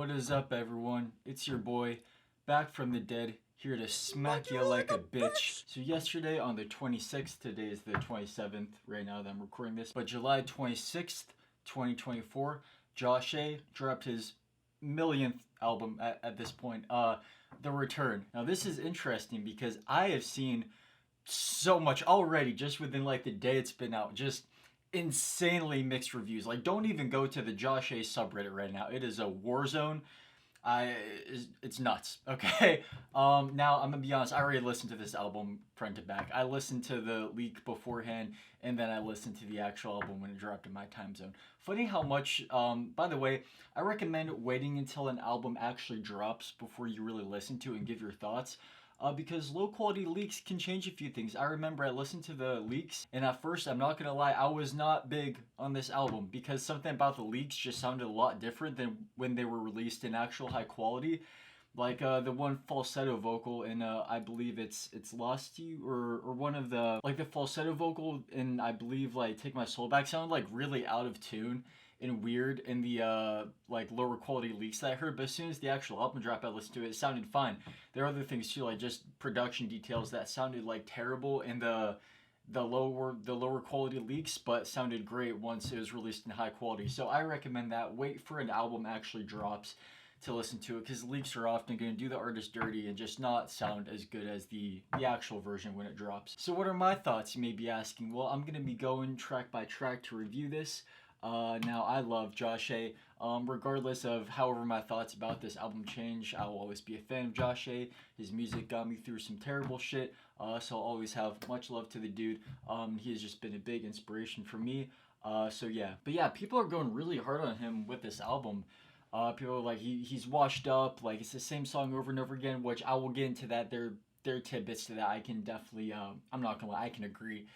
What is up, everyone? It's your boy, back from the dead, here to smack you like a bitch. So yesterday on the 26th, today is the 27th, right now that I'm recording this, but July 26th, 2024, Josh A dropped his millionth album at this point, The Return. Now this is interesting because I have seen so much already just within like the day it's been out, just insanely mixed reviews. Like, don't even go to the Josh A subreddit right now. It is a war zone. It's nuts. Okay. Now I'm gonna be honest. I already listened to this album front to back. I listened to the leak beforehand, and then I listened to the actual album when it dropped in my time zone. Funny how much. By the way, I recommend waiting until an album actually drops before you really listen to it and give your thoughts. Because low quality leaks can change a few things. I remember I listened to the leaks, and at first, I'm not gonna lie, I was not big on this album because something about the leaks just sounded a lot different than when they were released in actual high quality. Like the one falsetto vocal in I believe it's Lost You, or one of the, like, the falsetto vocal in, I believe, like Take My Soul Back sounded like really out of tune and weird in the like lower quality leaks that I heard. But as soon as the actual album dropped, I listened to it. It sounded fine. There are other things too, like just production details that sounded like terrible in the lower quality leaks, but sounded great once it was released in high quality. So I recommend that. Wait for an album actually drops to listen to it, because leaks are often going to do the artist dirty and just not sound as good as the actual version when it drops. So what are my thoughts, you may be asking? Well, I'm going to be going track by track to review this. Now, I love Josh A. Regardless of however my thoughts about this album change, I will always be a fan of Josh A. His music got me through some terrible shit, so I'll always have much love to the dude. He has just been a big inspiration for me. So yeah. But yeah, people are going really hard on him with this album. People are like, he's washed up, like it's the same song over and over again, which I will get into that. There are tidbits to that. I can definitely, I'm not gonna lie, I can agree.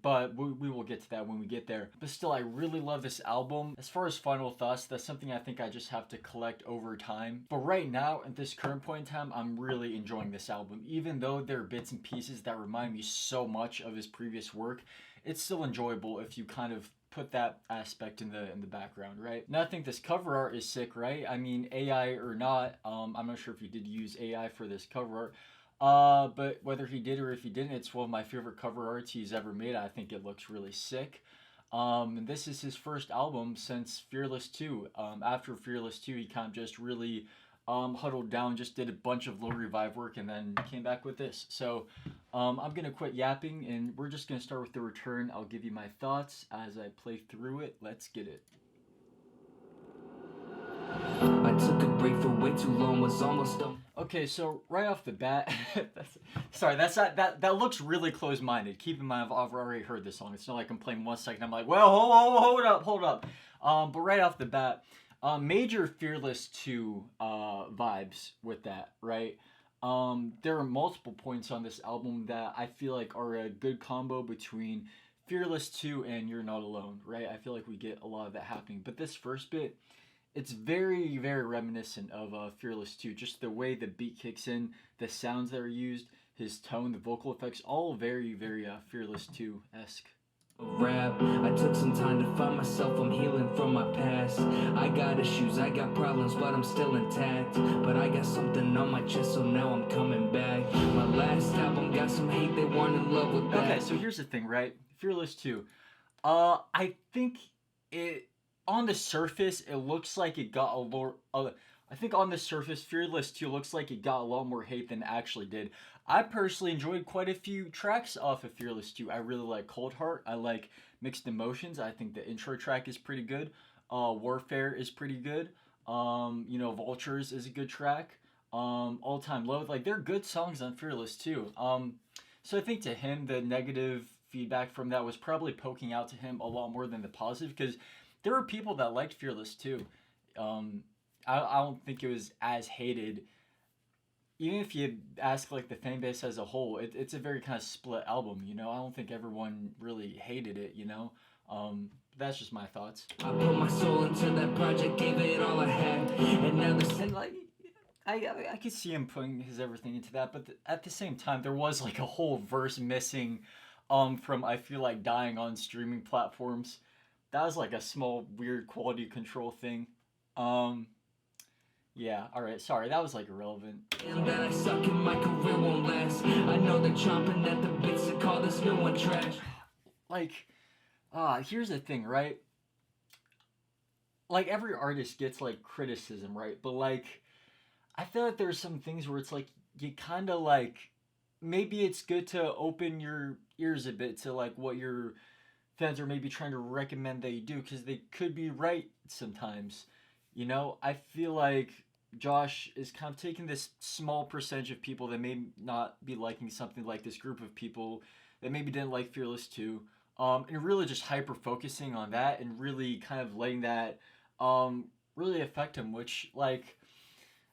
But we will get to that when we get there. But still, I really love this album. As far as final thoughts, that's something I think I just have to collect over time. But right now, at this current point in time, I'm really enjoying this album. Even though there are bits and pieces that remind me so much of his previous work, it's still enjoyable if you kind of put that aspect in the background, right? Now I think this cover art is sick, right? I mean, AI or not, I'm not sure if he did use AI for this cover art. But whether he did or if he didn't, it's one of my favorite cover arts he's ever made. I think it looks really sick. And this is his first album since Fearless 2. After Fearless 2, he kind of just really huddled down, just did a bunch of Lil Revive work, and then came back with this. So I'm going to quit yapping, and we're just going to start with The Return. I'll give you my thoughts as I play through it. Let's get it. I took a break for way too long, was almost done. Okay, so right off the bat, that looks really close-minded. Keep in mind, I've already heard this song. It's not like I'm playing 1 second, I'm like, well, hold up. But right off the bat, major Fearless 2 vibes with that, right? There are multiple points on this album that I feel like are a good combo between Fearless 2 and You're Not Alone, right? I feel like we get a lot of that happening. But this first bit, it's very, very reminiscent of Fearless 2. Just the way the beat kicks in, the sounds that are used, his tone, the vocal effects, all very, very Fearless 2-esque. Rap, I took some time to find myself, I'm healing from my past. I got issues, I got problems, but I'm still intact. But I got something on my chest, so now I'm coming back. My last album got some hate, they weren't in love with that. Okay, so here's the thing, right? Fearless 2. I think it... On the surface, it looks like it got a lot. I think on the surface, Fearless 2 looks like it got a lot more hate than it actually did. I personally enjoyed quite a few tracks off of Fearless 2. I really like Cold Heart. I like Mixed Emotions. I think the intro track is pretty good. Warfare is pretty good. Vultures is a good track. All Time Low. Like, they're good songs on Fearless 2. So I think to him, the negative feedback from that was probably poking out to him a lot more than the positive, because there were people that liked Fearless too. I don't think it was as hated. Even if you ask like the fan base as a whole, it's a very kind of split album. I don't think everyone really hated it. That's just my thoughts. I put my soul into that project, gave it all I had, and now I could see him putting his everything into that, but at the same time, there was like a whole verse missing, from I Feel Like Dying on streaming platforms. That was like a small weird quality control thing. Yeah, alright, sorry, that was like irrelevant. And that I suck and my career won't last. I know they're chomping at the bits to call this new one trash. Like, here's the thing, right? Like, every artist gets, like, criticism, right? But, like, I feel like there's some things where it's like, you kind of, like, maybe it's good to open your ears a bit to, like, what your fans are maybe trying to recommend that you do, because they could be right sometimes. You know, I feel like Josh is kind of taking this small percentage of people that may not be liking something, like this group of people that maybe didn't like Fearless 2, and really just hyper focusing on that and really kind of letting that really affect him, which, like,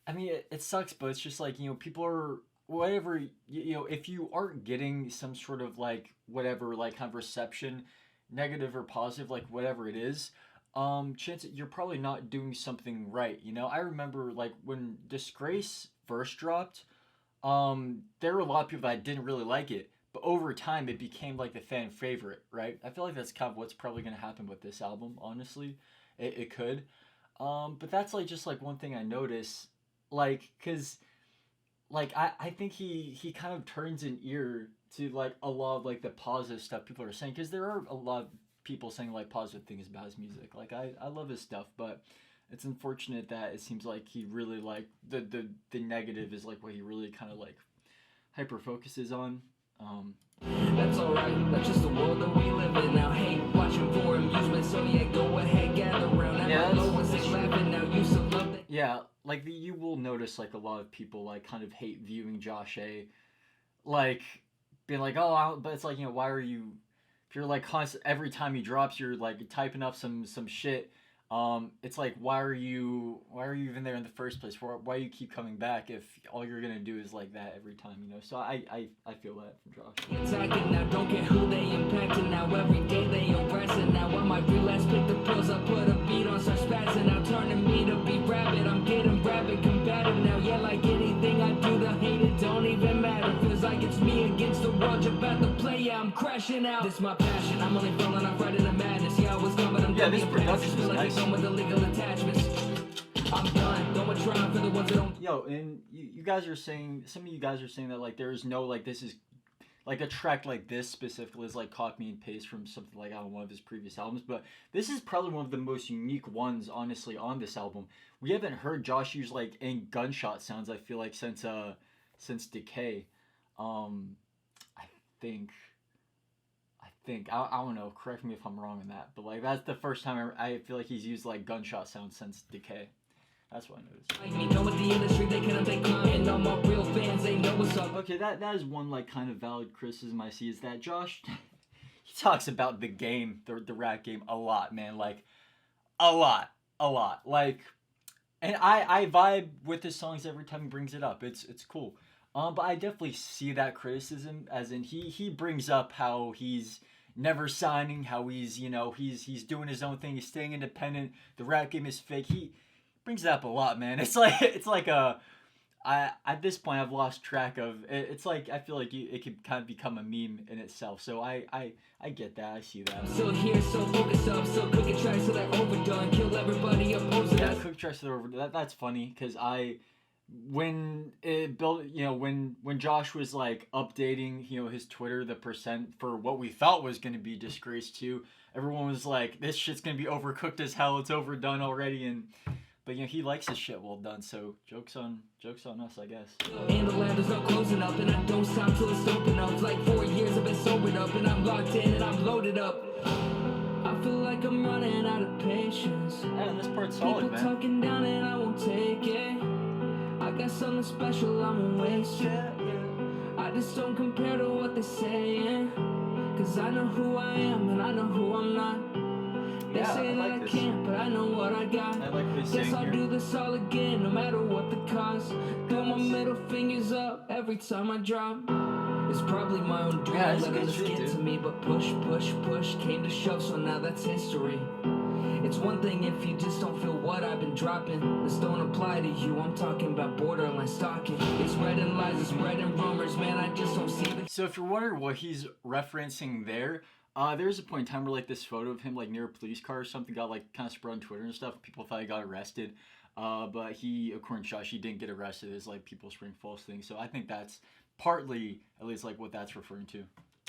I mean, it sucks, but it's just like, people are, whatever, if you aren't getting some sort of, like, whatever, like, kind of reception, negative or positive, like, whatever it is, chance you're probably not doing something right. I remember, like, when Disgrace first dropped, there were a lot of people that didn't really like it, but over time it became like the fan favorite, right? I feel like that's kind of what's probably going to happen with this album, honestly. It could. But that's like just like one thing I notice, like, because like I think he kind of turns an ear to like a lot of like the positive stuff people are saying, because there are a lot of people saying like positive things about his music. Like, I love his stuff, but it's unfortunate that it seems like he really like the negative is like what he really kind of like hyper focuses on. That's alright, that's just the world that we live in now. Hey, watching for amusement, so yeah, go ahead, gather around. And Yeah, my low ones, they laughing now, you so love that. Yeah, like you will notice like a lot of people like kind of hate viewing Josh A, like being like, oh, but it's like, why are you, if you're like constant every time he drops, you're like typing up some shit. It's like, why are you even there in the first place? Why you keep coming back if all you're gonna do is like that every time? So I feel that from Josh. Attacking now, don't care who they impacting now. Every day they harassing now. I might relapse, pick the pills, I put a beat on, start spazzing now, turning me to be rabid. I'm getting rabid, combative now. Yeah, like anything I do to hate it don't even matter. Feels like it's me against the world, you're about to play. Yeah, I'm crashing out. This my passion. I'm only falling, I'm right in the madness. Yeah, I was coming, I'm Yeah, this production is nice. With the legal attachments. I'm done. Don't try for the ones that don't. Yo, and you guys are saying, some of you guys are saying that like there is no like, this is like a track like this specifically is like copy and paste from something like on one of his previous albums, but this is probably one of the most unique ones, honestly, on this album. We haven't heard Josh use like any gunshot sounds, I feel like, since Decay. I think I don't know, correct me if I'm wrong on that, but like that's the first time I feel like he's used like gunshot sounds since Decay. That's what I noticed. Okay, that is one like kind of valid criticism I see, is that Josh he talks about the game, the rap game, a lot, man. Like a lot. Like, and I vibe with his songs every time he brings it up. It's cool. But I definitely see that criticism, as in he brings up how he's never signing, how he's he's doing his own thing, he's staying independent. The rap game is fake. He brings it up a lot, man. It's like I at this point I've lost track of it. It's like I feel like it could kind of become a meme in itself. So I get that. I see that. So here, so focused up, so cooking tracks so they're overdone, kill everybody opposing us. Yeah, cook tracks so they're overdone. That's funny, because when it built, when Josh was like updating, his Twitter, the percent for what we thought was going to be Disgrace 2, everyone was like, this shit's going to be overcooked as hell, it's overdone already. But he likes his shit well done, so joke's on us, I guess. And the lab is not closing up, and I don't stop till it's open up. Like 4 years I've been sobered up, and I'm locked in and I'm loaded up. I feel like I'm running out of patience. Yeah, this part's solid, man. People talking down and I won't take it. I got something special I'm gonna waste it. I just don't compare to what they're saying, cause I know who I am and I know who I'm not. They say that I can't, but I know what I got. I like this. Guess I'll do this all again, no matter what the cost. Throw my middle fingers up every time I drop. It's probably my own doing, letting this get to me, but push came to shove, so now that's history. It's one thing if you just don't feel what I've been dropping. This don't apply to you, I'm talking about borderline stalking. It's spreading lies, it's spreading rumors, man, I just don't see the... So if you're wondering what he's referencing there's a point in time where like this photo of him like near a police car or something got like kind of spread on Twitter and stuff. People thought he got arrested. But he, according to Josh, he didn't get arrested. It's like people spreading false things. So I think that's partly, at least, like what that's referring to.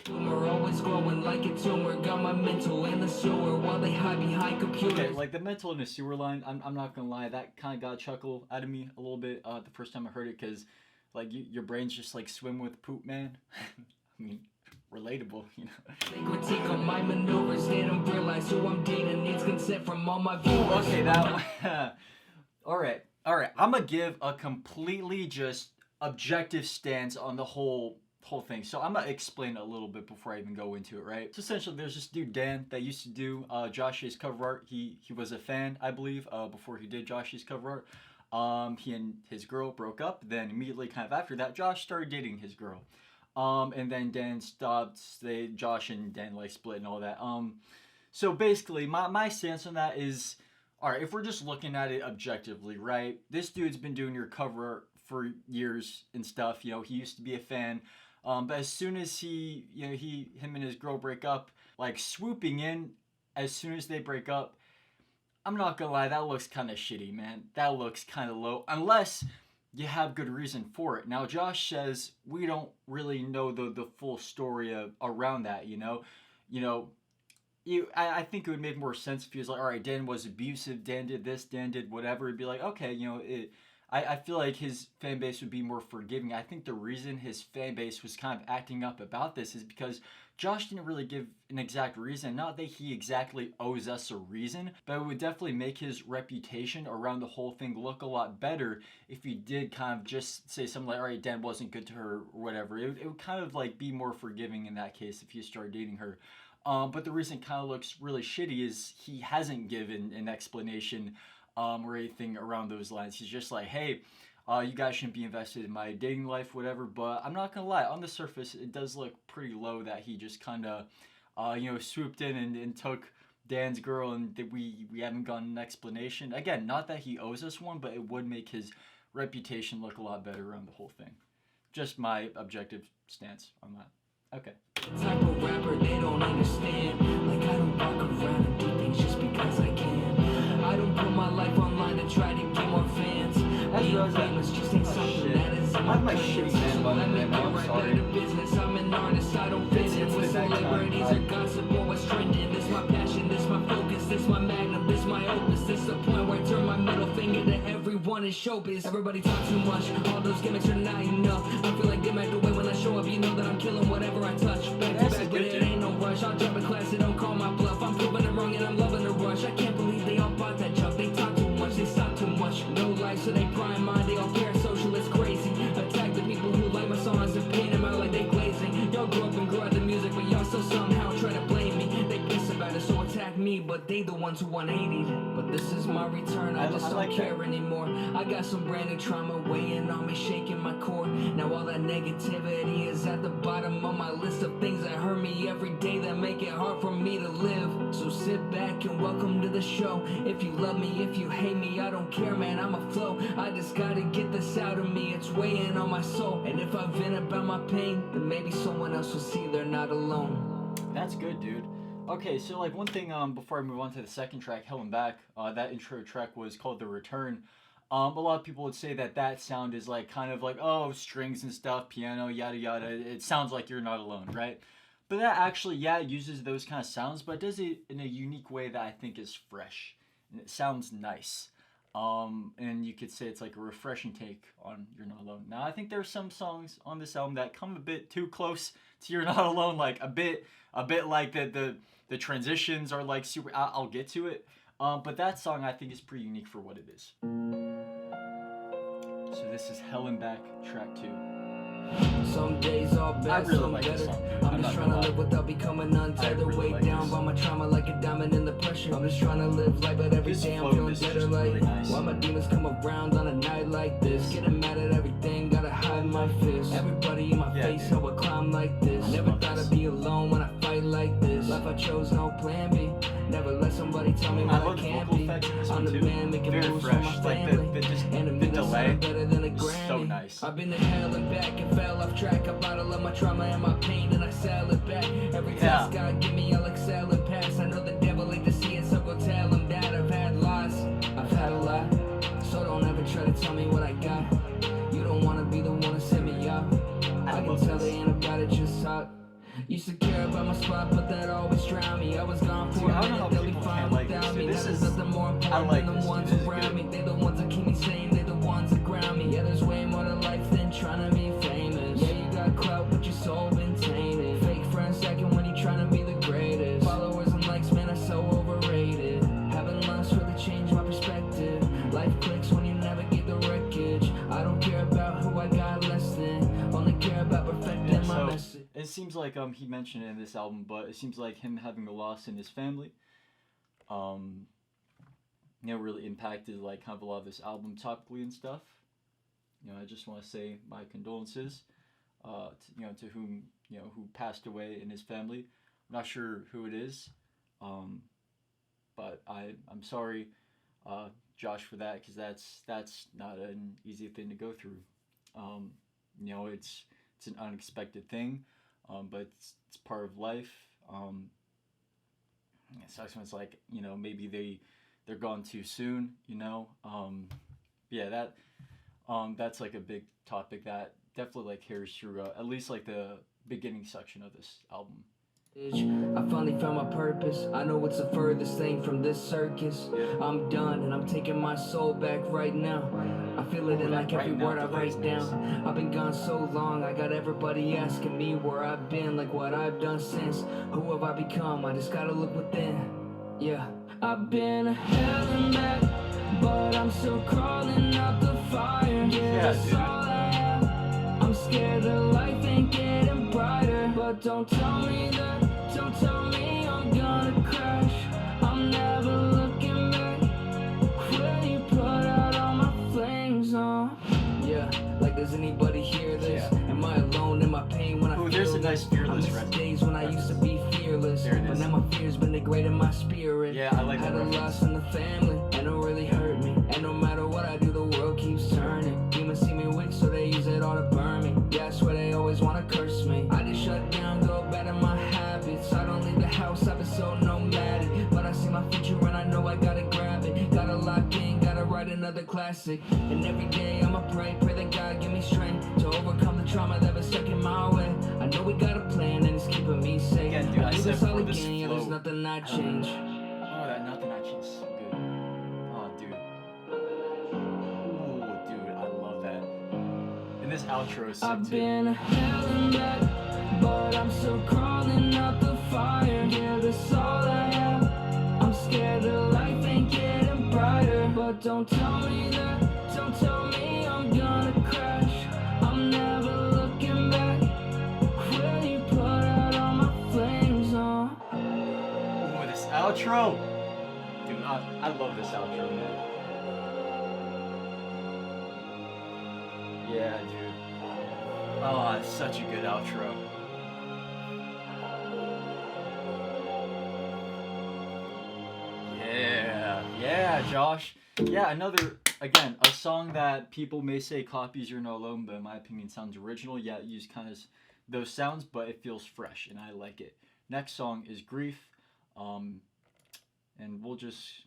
We're always growing like a tumor. Got my mental in the sewer while they hide behind computers. Okay, like the mental in the sewer line, I'm not gonna lie, that kind of got a chuckle out of me a little bit the first time I heard it, because like your brain's just like swim with poop, man. I mean, relatable, you know. They critique on my maneuvers, they don't realize who I'm dating needs consent from all my viewers. Okay, that all right. I'm gonna give a completely just objective stance on the whole thing. So I'm gonna explain a little bit before I even go into it, right? So essentially, there's this dude Dan that used to do Josh's cover art. He was a fan, I believe, before he did Josh's cover art. He and his girl broke up. Then immediately, kind of after that, Josh started dating his girl. And then Dan stopped. Josh and Dan like split and all that. So basically, my stance on that is, all right, if we're just looking at it objectively, right? This dude's been doing your cover art for years and stuff. You know, he used to be a fan. But as soon as him and his girl break up, like swooping in as soon as they break up, I'm not gonna lie, that looks kind of shitty, man. That looks kind of low, unless you have good reason for it. Now, Josh says we don't really know the full story around that, you know. I think it would make more sense if he was like, all right, Dan was abusive, Dan did this, Dan did whatever. It'd be like, okay, you know, I feel like his fan base would be more forgiving. I think the reason his fan base was kind of acting up about this is because Josh didn't really give an exact reason. Not that he exactly owes us a reason, but it would definitely make his reputation around the whole thing look a lot better if he did kind of just say something like, all right, Dan wasn't good to her or whatever. It would kind of like be more forgiving in that case if he started dating her. But the reason it kind of looks really shitty is he hasn't given an explanation or anything around those lines. He's just like, hey, you guys shouldn't be invested in my dating life, whatever. But I'm not gonna lie, on the surface, it does look pretty low that he just kind of, swooped in and took Dan's girl, and that we haven't gotten an explanation. Again, not that he owes us one, but it would make his reputation look a lot better around the whole thing. Just my objective stance on that. Okay. Type of rapper they don't understand. Like I don't walk around and do things just because I can. I don't put my life online to try to get more fans. Being famous just ain't something that is in my plans. Let me get right back to business. I'm an artist, I don't fit in with celebrities or gossip or what's trending. This my passion, this my focus, this my magnum, this my opus. This the point where I turn my middle finger to everyone in showbiz. Everybody talk too much, all those gimmicks are not enough. I feel like them act away when I show up. You know that I'm killing whatever I touch. Back to back, but it ain't no rush. I'll jump in class, so don't call my bluff. I'm proving it wrong and I'm loving the rush. I can't believe they all bought that junk. They talk too much, they stop too much. No life, so they prime mind. They all parasocial, it's crazy. Attack the people who like my songs and paint them out like they glazing. Y'all grew up and grew out the music, but y'all still somehow try to blame me. They piss about it, so attack me, but they the ones who 180. But this is my return, I just don't care anymore. I got some brand new trauma weighing on me, shaking my core. Now all that negativity is at the bottom of my list of things that hurt me every day, that make it hard for me to live. So sit back and welcome to the show. If you love me, if you hate me, I don't care, man, I'm a flow. I just gotta get this out of me, it's weighing on my soul. And if I vent about my pain, then maybe someone else will see they're not alone. That's good, dude. Okay, so like one thing before I move on to the second track, Hell and Back, that intro track was called The Return. A lot of people would say that sound is like kind of like, oh, strings and stuff, piano, yada yada. It sounds like you're not alone, right? But that actually, yeah, it uses those kind of sounds, but it does it in a unique way that I think is fresh. And it sounds nice. And you could say it's like a refreshing take on You're Not Alone. Now, I think there's some songs on this album that come a bit too close to You're Not Alone, like a bit like the transitions are like super, I'll get to it. But that song I think is pretty unique for what it is. So this is Hell and Back, track 2. Some days are bad, I really some like better. this song, dude. I'm just trying to live without becoming untethered. really Weighed like down this. by my trauma like a diamond in the pressure. I'm just trying to live life, but every This day I'm flow, feeling this is better. just Like really nice. why my demons come around on a night like this? Getting mad at everything, gotta hide my fist. Everybody in my face, dude. how I climb like this. Never love thought this. I'd be alone when I fight like this. Life I chose, no plan B. Never let somebody tell me I what I love the can't vocal be. effects in this I'm one the too. man making Very moves for fresh, my like family. the And delay sound better than a is granny. so nice. I've been to hell and back and fell off track. I bottle up my trauma and my pain and I sell it back. Every task God give me, I'll excel and pass. I know the devil like to see it, so go tell him that I've had loss. I've had a lot. So ever try to tell me what I got. You don't wanna be the one to set me up. I can tell they ain't about it, just talk. Used to care about my spot, but that always drowned me. I was gone for a minute, they'll be fine without me. Now there's nothing more important than the ones around me. They're the ones that keep me sane, they're the ones that ground me. Yeah, there's way more to life than trying to be famous. Yeah, you got clout, but your soul been tainted. Fake for a second when you trying to be the greatest. Followers and likes, man, are so overrated. Having lust really changed my perspective. Life clicks when you navigate the wreckage. I don't care about who I got less than, only care about perfecting my message. It seems like he mentioned it in this album, but it seems like him having a loss in his family, really impacted like kind of a lot of this album topically and stuff. I just want to say my condolences, to whom who passed away in his family. I'm not sure who it is, but I'm sorry, Josh, for that, because that's not an easy thing to go through. It's an unexpected thing. But it's part of life. It sucks when it's like, maybe they're gone too soon, that's like a big topic that definitely like carries through at least like the beginning section of this album. I finally found my purpose. I know it's the furthest thing from this circus. I'm done and I'm taking my soul back right now. I feel it in like every word I write down. I've been gone so long, I got everybody asking me where I've been, like what I've done since. Who have I become? I just gotta look within. Yeah, I've been hell and back, but I'm still crawling out the fire. Yeah, that's all I have. I'm scared that life ain't getting brighter, but don't tell me that. Don't tell me I'm gonna crash. I'm never looking back. Will you put out all my flames on? Yeah, like does anybody hear this? Yeah. Am I alone in my pain when I feel there's a nice Fearless record. Days when I used to be fearless, but now my fears been degrading my spirit. Yeah, I like that. Had a loss in the family, and it really hurt me. And no matter what I do, the world keeps turning. Demons see me weak, so they use it all to burn me. Yeah, I swear they always wanna curse me. I just shut down, go back to my habits. I don't leave the house, I've been so nomadic. But I see my future and I know I gotta grab it. Gotta lock in, gotta write another classic. And every day I'ma pray that God give me strength to overcome the trauma that been stuck in my way. I know we got a plan and it's keeping me safe. Yeah, dude, I do said this all for again, this yeah, flow. there's nothing I change. Oh, that nothing I change is so good. Oh, dude. Oh, dude, I love that. And this outro is sick I've too. been held and back, but I'm still crawling out the fire. Yeah, that's all I have. I'm scared that life ain't getting brighter, but don't tell me that. Don't tell me I'm gonna crash. I'm never looking back. Will you put out all my flames on? Oh, this outro! Dude, I love this outro, man. Yeah, dude. Oh, it's such a good outro. Yeah, Josh. Yeah, again, a song that people may say copies You're Not Alone, but in my opinion sounds original. Yeah, it used kind of those sounds, but it feels fresh, and I like it. Next song is Grief, and we'll just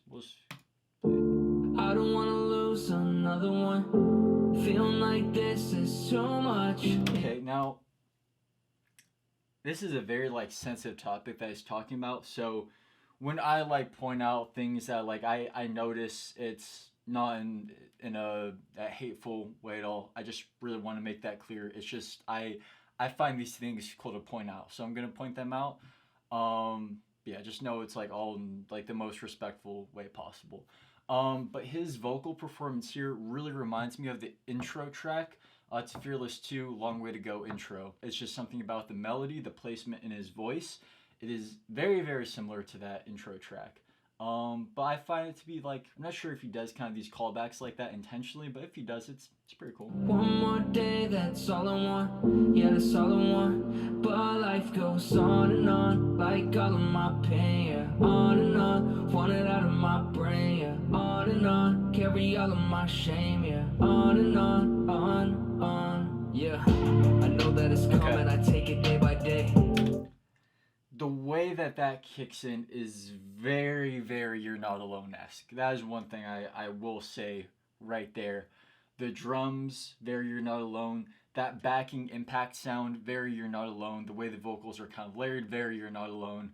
I don't wanna lose another one. Feeling like this is too much. Okay, now this is a very like sensitive topic that he's talking about. So when I like point out things that like I notice, it's not in a hateful way at all. I just really want to make that clear. It's just I find these things cool to point out, so I'm gonna point them out. Yeah, just know it's like all in like the most respectful way possible. But his vocal performance here really reminds me of the intro track to Fearless 2, Long Way to Go intro. It's just something about the melody, the placement in his voice. It is very, very similar to that intro track. But I find it to be like, I'm not sure if he does kind of these callbacks like that intentionally, but if he does, it's pretty cool. One more day, that's all I want. Yeah, that's all I want. But life goes on and on, like all of my pain, yeah. On and on, want it out of my brain, yeah. On and on, carry all of my shame, yeah. On and on, yeah. I know that it's coming, okay. I take it day by day. The way that kicks in is very, very You're Not Alone-esque. That is one thing I will say right there. The drums, very You're Not Alone. That backing impact sound, very You're Not Alone. The way the vocals are kind of layered, very You're Not Alone.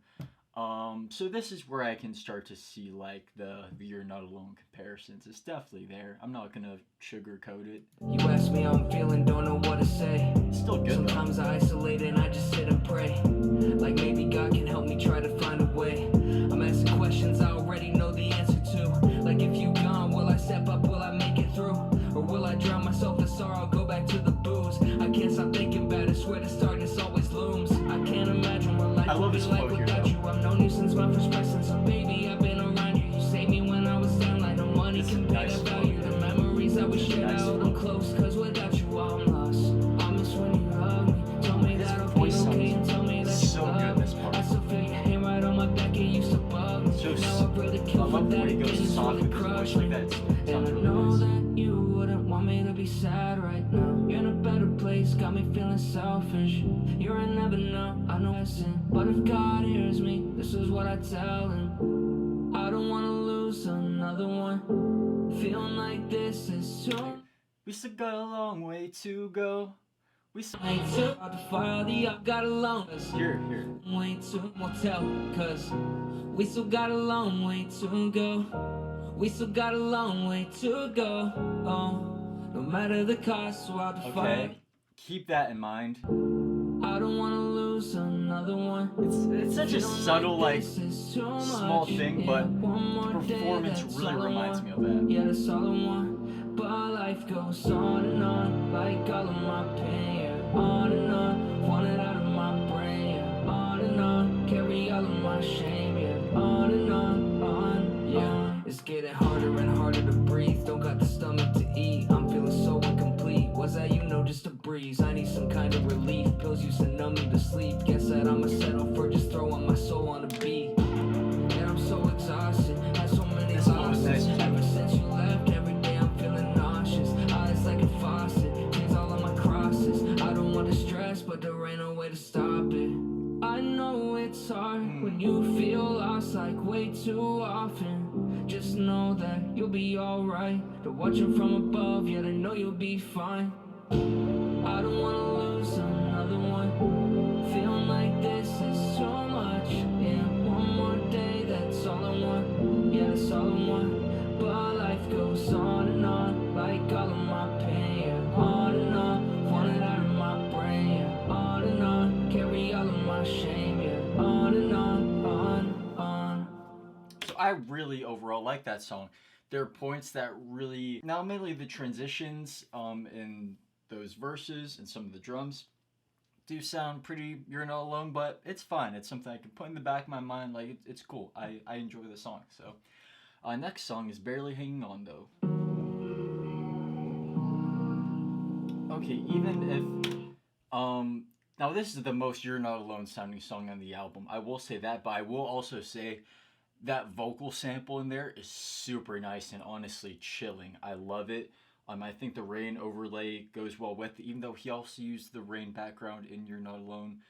So this is where I can start to see like the You're Not Alone comparisons. It's definitely there. I'm not gonna sugarcoat it. You ask me how I'm feeling, don't know what to say. It's still good though. Sometimes I isolate and I just sit and pray. Like maybe God can help me try to find a way. I'm asking questions I already know the answer to. Like if you gone, will I step up, will I make it through? Or will I drown myself in sorrow, go back to the booze? I can't stop thinking about it, swear the darkness always looms. I can't imagine what life would be like without you. I've known you since my first presence, so baby, I've been around you. You saved me when I was down, like no money can pay the value. The memories that we shared, I hold them close, cause without you I'm lost. I miss when you hug me, told me that I'll be okay, and tell me that you love me. I still feel your hand right on my back, it used to bug me. Now I really kill for that again, it's really crush me. And I know that you wouldn't want me to be sad right now. You're in a better place, got me feeling selfish. You're in heaven now, I know I sin. But if God hears me, this is what I tell him. I don't wanna lose another one. Feeling like this is too. We still got a long way to go. We still Way too hard to fire the up, got a long here. way too motel, cause we still got a long way to go. We still got a long way to go. Oh, no matter the cost, so I'll defy. Okay, keep that in mind. I don't wanna lose another one. It's such a subtle, like, small thing, but the performance really reminds me of that. Yeah, that's all I want. But life goes on and on, like all of my pain. Yeah. On and on, want it out of my brain. Yeah. On and on, carry all of my shame. Yeah. On and on, yeah. It's getting harder and harder to breathe. Don't got the stomach to eat. I'm feeling so incomplete. Was that just a breeze? I need some kind of relief. Pills used to numb me to sleep. Guess that I'ma settle for just throwing my soul on a beat. And I'm so exhausted. Had so many losses. Ever since you left, every day I'm feeling nauseous. Eyes like a faucet. Cleans all of my crosses. I don't want to stress, but there ain't no way to stop it. I know it's hard when you feel lost like way too often. Just know that you'll be alright. They're watching from above, yeah, they know you'll be fine. I don't wanna lose another one. Feeling like this is too much. Yeah, one more day, that's all I want. Yeah, that's all I want. But life goes on and on, like all of my pain. Yeah, on and on, want it out of my brain. Yeah, on and on, carry all of my shame. Yeah, on and on. So I really overall like that song. There are points that really, not mainly the transitions in those verses and some of the drums do sound pretty You're Not Alone, but it's fine. It's something I can put in the back of my mind. Like, it's cool. I enjoy the song. So next song is Barely Hanging On, though. Okay, even if now this is the most You're Not Alone sounding song on the album, I will say that, but I will also say that vocal sample in there is super nice and honestly chilling. I love it. I think the rain overlay goes well with it, even though he also used the rain background in You're Not Alone.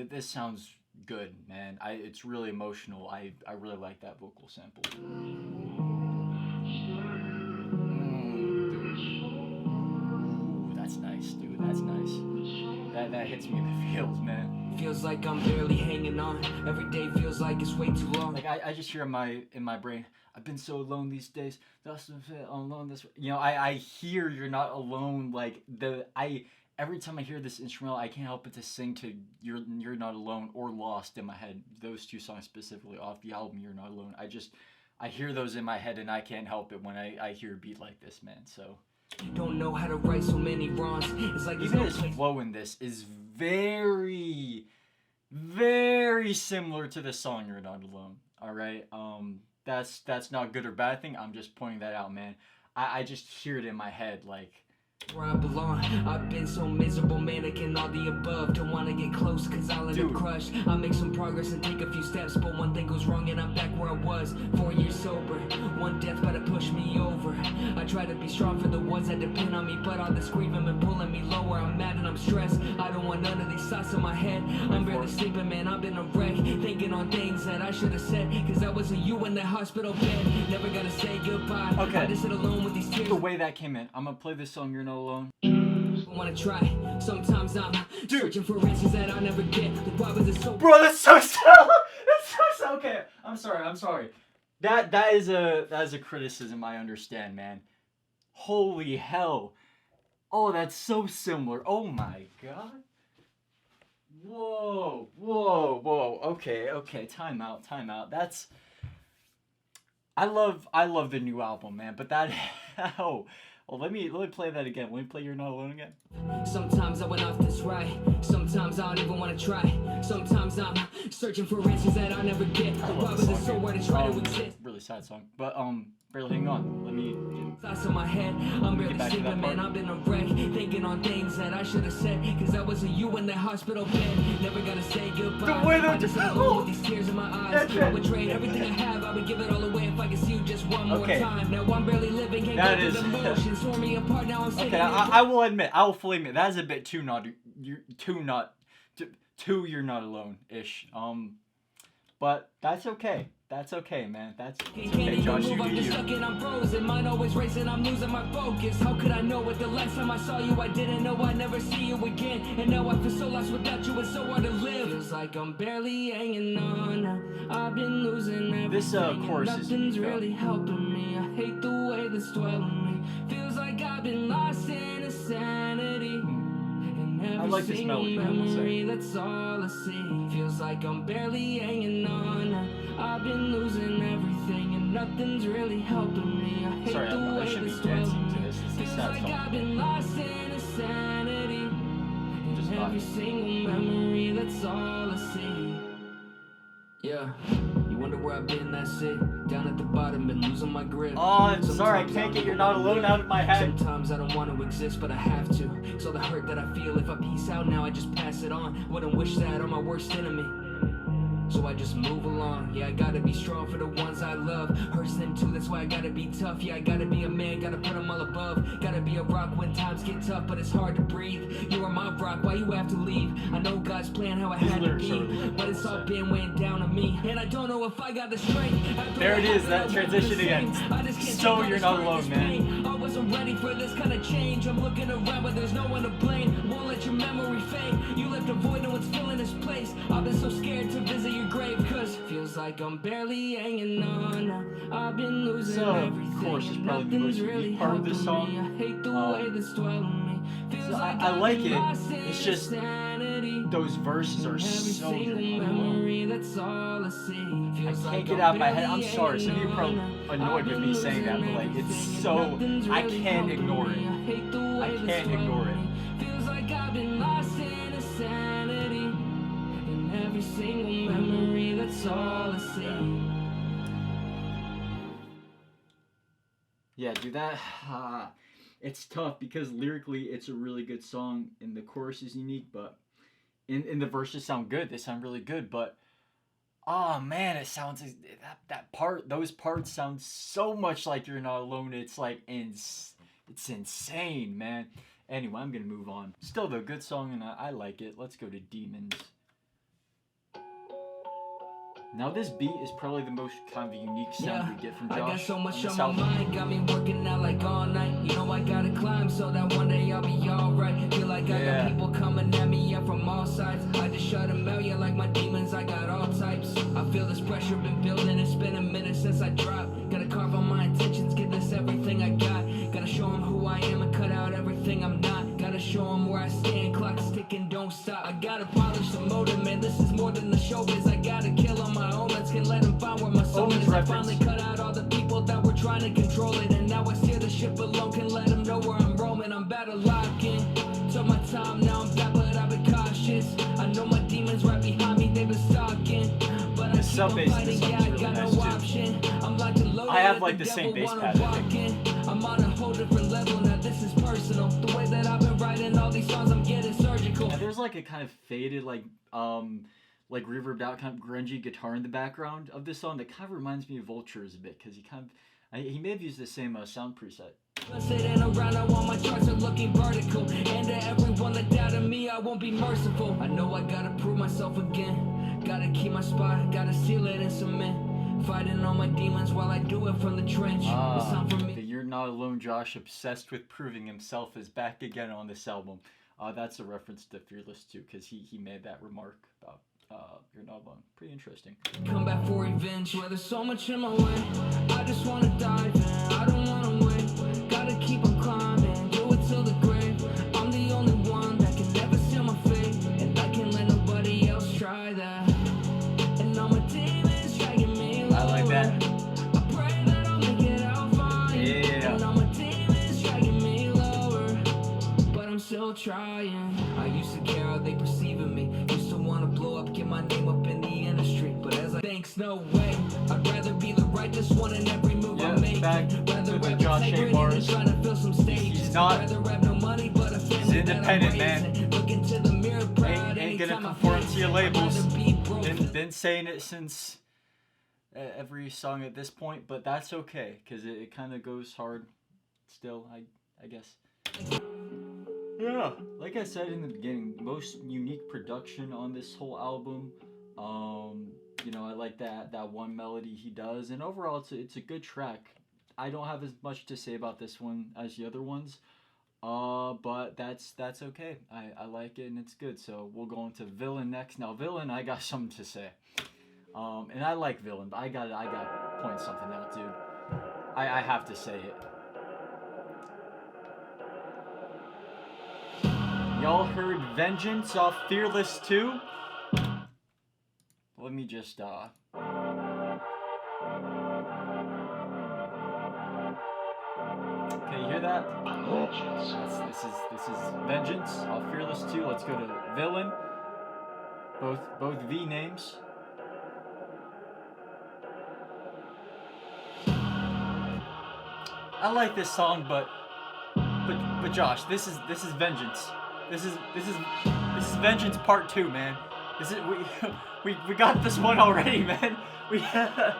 This sounds good, man. It's really emotional. I really like that vocal sample. Ooh, that's nice, dude. That's nice. That hits me in the feels, man. Feels like I'm barely hanging on. Every day feels like it's way too long. Like I just hear in my brain, I've been so alone these days. That's alone this. You know, I hear You're Not Alone. Like every time I hear this instrumental, I can't help but to sing to You're Not Alone or Lost in my head. Those two songs specifically off the album You're Not Alone. I hear those in my head and I can't help it when I hear a beat like this, man. So. Don't know how to write so many wrongs. It's like even his flow in this is very, very similar to the song You're Not Alone. All right, that's not a good or bad thing. I'm just pointing that out, man. I just hear it in my head, like Where I belong, I've been so miserable, manic and all the above. Don't wanna get close, cause I'll end up crushed. I make some progress and take a few steps, but one thing goes wrong and I'm back where I was. 4 years sober, one death better push me over. I try to be strong for the ones that depend on me, but all this grieving been pulling me lower. I'm mad and I'm stressed, I don't want none of these thoughts in my head. I'm barely sleeping, man, I've been a wreck, thinking on things that I should have said, cause I wasn't you in that hospital bed. Never gotta say goodbye. Okay. I just sit alone with these tears. The way that came in, I'm gonna play this song, You're Not Alone. Wanna try. Sometimes I'm searching for answers that I never get. Like, why was it so? Bro, that's so sad. That's so okay. I'm sorry. That is a criticism I understand, man. Holy hell. Oh, that's so similar. Oh my god. Whoa. Okay. Time out. That's. I love the new album, man. But that. Oh. Well, let me play that again. Let me play You're Not Alone again. Sometimes I went off this ride. Sometimes I don't even want to try. Sometimes I'm searching for answers that I'll never get. Why was it so hard to try to exist? Really sad song. But barely hang on. Let me get thoughts in my head. I'm barely sleeping, man. I've been a wreck, thinking on things that I should have said, cause I wasn't you in that hospital bed. Never gotta say goodbye. The way I just sit alone with these tears in my eyes. I would trade everything I have. I would give it all away if I could see you just one more time. Now I'm barely living, can't go through the motions. Tore me apart. Now I'm sitting. Okay, I will fully admit that is a bit too You're Not Alone-ish. But that's okay. That's okay, man. That's okay, Josh. You do you. I'm frozen. Mine always racing. I'm losing my focus. How could I know it? The last time I saw you, I didn't know I'd never see you again. And now I feel so lost without you. It's so hard to live. Feels like I'm barely hanging on. I've been losing everything. This chorus nothing's really helping me. I hate the way this dwelling me. Feels like I've been lost in insanity. I like this melody. Memory, that's all I see. Feels like I'm barely hanging on. I've been losing everything and nothing's really helping me. I hate the way I should be this dancing to this. It's a feels sad like song. I've been lost in insanity. Just Every single memory, that's all I see. Yeah. You wonder where I've been, that's it. Down at the bottom, been losing my grip. Oh, I'm sorry, I can't get You're Not Alone out of my head. Sometimes I don't want to exist, but I have to. So the hurt that I feel, if I peace out now, I just pass it on. Wouldn't wish that on my worst enemy. So I just move along. Yeah, I gotta be strong for the ones I love. Hurts them too, that's why I gotta be tough. Yeah, I gotta be a man, gotta put them all above. Gotta be a rock when times get tough, but it's hard to breathe. You are my rock, why you have to leave? I know God's plan, how I had to be, but it's all been weighing down on me. And I don't know if I got the strength. There it is, that transition again. So You're Not Alone, man. I wasn't ready for this kind of change. I'm looking around, but there's no one to blame. Won't let your memory fade. You left a void, no one's filling this place. I've been so scared to visit your grave, cause feels like I'm barely hanging on. I've been losing everything. Of course, it's probably the most unique part of this song. I hate the way this dwelling me. Feels like I like it. It's just those verses are so memory, that's all I see. I can't get out of my head. I'm sorry. Some of you are probably annoyed with me saying that, but like it's so I can't ignore it. I can't ignore it. Feels like I've been lost in insanity. In every single memory, that's all I see. Yeah, dude, that it's tough because lyrically it's a really good song and the chorus is unique, but in the verses sound good. They sound really good, but oh man, it sounds those parts sound so much like You're Not Alone. It's like it's insane, man. Anyway, I'm gonna move on. Still though, good song and I like it. Let's go to Demons. Now this beat is probably the most kind of unique sound we get from Josh. I got so much on on my mind, got me working out like all night. You know I gotta climb so that one day I'll be alright. Feel like I got people coming at me up from all sides. I just shut them out, yeah, like my demons, I got all types. I feel this pressure been building, it's been a minute since I dropped. Gotta carve on my intentions, give this everything I got. Gotta show them who I am and cut out everything I'm not. Gotta show them where I stand, clock's ticking, don't stop. I gotta polish the motive, man, this is more than the showbiz. I gotta kill on my own, let's can let them find where my soul is. I finally cut out all the people that were trying to control it, and now I steer the ship alone, can let them know where I'm roaming. I'm about to lock in, took my time, now I'm back, but I've been cautious. I know my demons right behind me, they've been stalking, but I keep on fighting, yeah, I got no option. I'm like to load I have like the same bass pattern. I'm on a whole different level, now this is personal. The way like a kind of faded, like reverbed out kind of grungy guitar in the background of this song that kind of reminds me of Vultures a bit, because he may have used the same sound preset. Sitting around, I want my charts are looking vertical. And to everyone that doubted me, I won't be merciful. I know I gotta prove myself again. Gotta keep my spot, gotta seal it in cement. Fighting all my demons while I do it from the trench. It's time for me. The You're Not Alone Josh, obsessed with proving himself, is back again on this album. That's a reference to Fearless too, because he made that remark about You're Not Alone. Pretty interesting. Come back for revenge, where there's so much in my way. I just wanna dive in, I don't wanna wait. Gotta keep on climbing, do it till the grave. I'm the only one that can never seal my fate, and I can't let nobody else try that. And all my demons dragging me lower. I like that. I pray that I'll make it out fine. Yeah. And all my demons dragging me lower, but I'm still trying. I used to care how they perceiving me. Used to wanna blow up, get my name up in the industry. But as I thanks, no way. I'd rather be the righteous one in every move I make. Back Rather to the rap Josh A. integrity bars. than trying to fill some stages. He's not. Rather rap no money, but a family He's independent, that I'm man. Look into the mirror proud. Ain't gonna Anytime I conform face to your it, I'd labels. rather be broke. Been saying it since every song at this point, but that's okay, because it kind of goes hard still, I guess. Yeah, like I said in the beginning, most unique production on this whole album. You know, I like that one melody he does, and overall it's a good track. I don't have as much to say about this one as the other ones, but that's okay. I like it and it's good. So we'll go into Villain next. Now Villain, I got something to say, and I like Villain, but I got point something out, dude. I have to say it. Y'all heard Vengeance off Fearless 2? Let me just, Okay, you hear that? This is Vengeance off Fearless 2. Let's go to Villain. Both V names. I like this song, but Josh, this is Vengeance. This is Vengeance Part 2, man. We got this one already, man.